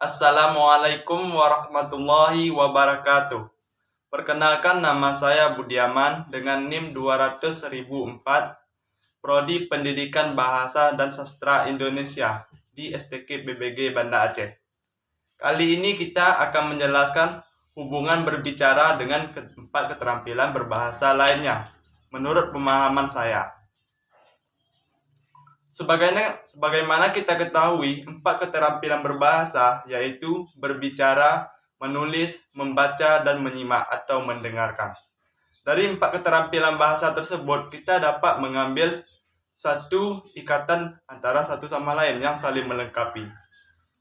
Assalamualaikum warahmatullahi wabarakatuh. Perkenalkan, nama saya Budiaman dengan NIM 200.004, Prodi Pendidikan Bahasa dan Sastra Indonesia di STK BBG Banda Aceh. Kali ini kita akan menjelaskan hubungan berbicara dengan keempat keterampilan berbahasa lainnya menurut pemahaman saya. Sebagaimana kita ketahui, empat keterampilan berbahasa yaitu berbicara, menulis, membaca, dan menyimak atau mendengarkan. Dari empat keterampilan bahasa tersebut, kita dapat mengambil satu ikatan antara satu sama lain yang saling melengkapi.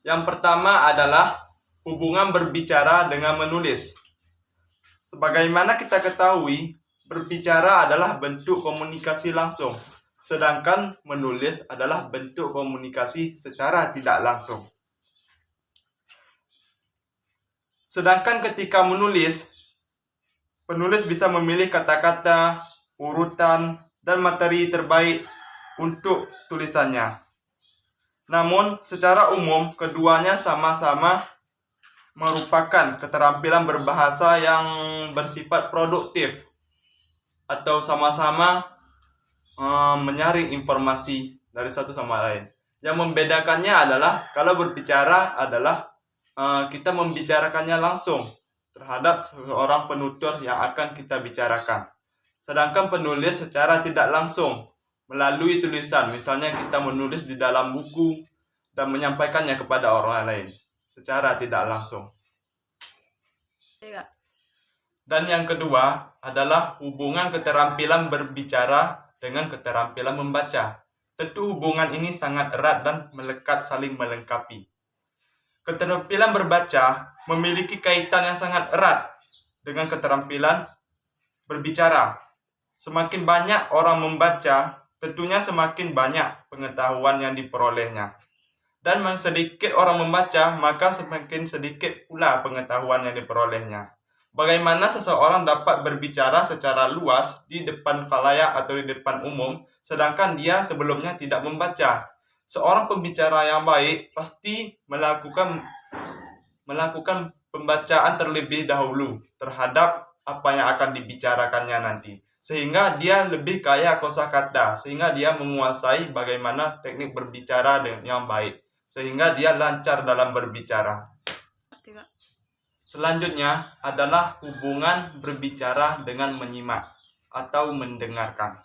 Yang pertama adalah hubungan berbicara dengan menulis. Sebagaimana kita ketahui, berbicara adalah bentuk komunikasi langsung, sedangkan menulis adalah bentuk komunikasi secara tidak langsung. Sedangkan ketika menulis, penulis bisa memilih kata-kata, urutan, dan materi terbaik untuk tulisannya. Namun, secara umum, keduanya sama-sama merupakan keterampilan berbahasa yang bersifat produktif atau sama-sama menyaring informasi dari satu sama lain. Yang membedakannya adalah kalau berbicara adalah kita membicarakannya langsung terhadap seorang penutur yang akan kita bicarakan. Sedangkan penulis secara tidak langsung melalui tulisan, misalnya kita menulis di dalam buku dan menyampaikannya kepada orang lain secara tidak langsung. Dan yang kedua adalah hubungan keterampilan berbicara dengan keterampilan membaca. Tentu hubungan ini sangat erat dan melekat saling melengkapi. Keterampilan berbaca memiliki kaitan yang sangat erat dengan keterampilan berbicara. Semakin banyak orang membaca, tentunya semakin banyak pengetahuan yang diperolehnya. Dan sedikit orang membaca, maka semakin sedikit pula pengetahuan yang diperolehnya. Bagaimana seseorang dapat berbicara secara luas di depan khalayak atau di depan umum, sedangkan dia sebelumnya tidak membaca? Seorang pembicara yang baik pasti melakukan pembacaan terlebih dahulu terhadap apa yang akan dibicarakannya nanti, sehingga dia lebih kaya kosakata, sehingga dia menguasai bagaimana teknik berbicara yang baik, sehingga dia lancar dalam berbicara. Selanjutnya adalah hubungan berbicara dengan menyimak atau mendengarkan.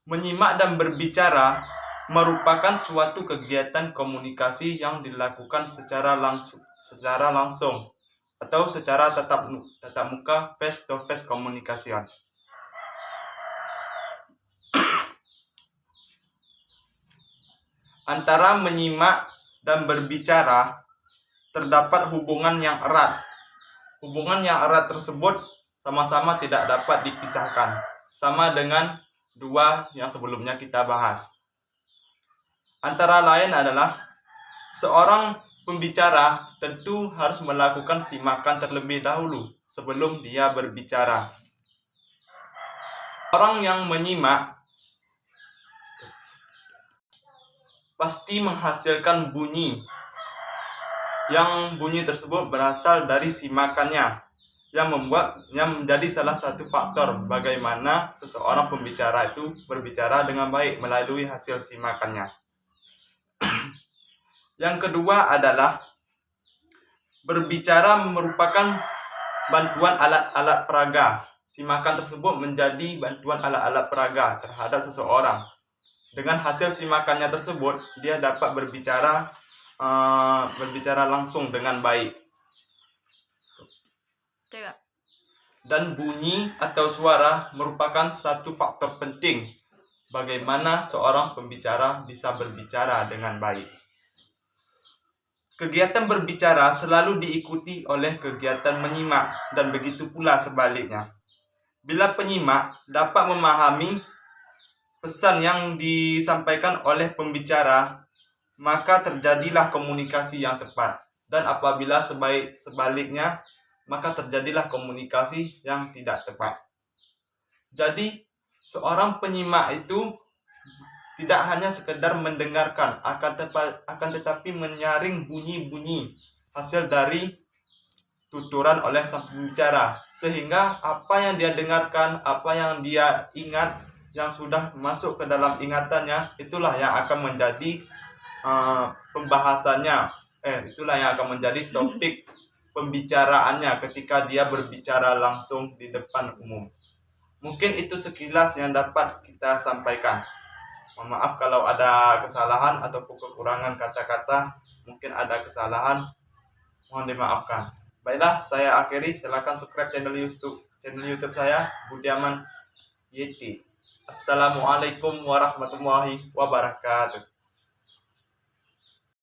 Menyimak dan berbicara merupakan suatu kegiatan komunikasi yang dilakukan secara langsung atau secara tatap muka, face to face communication. Antara menyimak dan berbicara terdapat hubungan yang erat. Hubungan yang erat tersebut sama-sama tidak dapat dipisahkan, sama dengan dua yang sebelumnya kita bahas. Antara lain adalah seorang pembicara tentu harus melakukan simakan terlebih dahulu sebelum dia berbicara. Orang yang menyimak pasti menghasilkan bunyi, yang bunyi tersebut berasal dari simakannya, yang menjadi salah satu faktor bagaimana seseorang pembicara itu berbicara dengan baik melalui hasil simakannya. Yang kedua adalah berbicara merupakan bantuan alat-alat peraga. Simakan tersebut menjadi bantuan alat-alat peraga terhadap seseorang. Dengan hasil simakannya tersebut, dia dapat berbicara langsung dengan baik. Dan bunyi atau suara merupakan satu faktor penting bagaimana seorang pembicara bisa berbicara dengan baik. Kegiatan berbicara selalu diikuti oleh kegiatan menyimak, dan begitu pula sebaliknya. Bila penyimak dapat memahami pesan yang disampaikan oleh pembicara, maka terjadilah komunikasi yang tepat. Dan apabila sebaliknya, maka terjadilah komunikasi yang tidak tepat. Jadi, seorang penyimak itu tidak hanya sekedar mendengarkan, akan tetapi menyaring bunyi-bunyi hasil dari tuturan oleh sang pembicara, sehingga apa yang dia dengarkan, apa yang dia ingat, yang sudah masuk ke dalam ingatannya, itulah yang akan menjadi pembahasannya. Itulah yang akan menjadi topik pembicaraannya ketika dia berbicara langsung di depan umum. Mungkin itu sekilas yang dapat kita sampaikan. Mohon maaf kalau ada kesalahan ataupun kekurangan kata-kata, mungkin ada kesalahan, mohon dimaafkan. Baiklah, saya akhiri. Silakan subscribe channel YouTube saya, Budiaman Yeti. Assalamualaikum warahmatullahi wabarakatuh.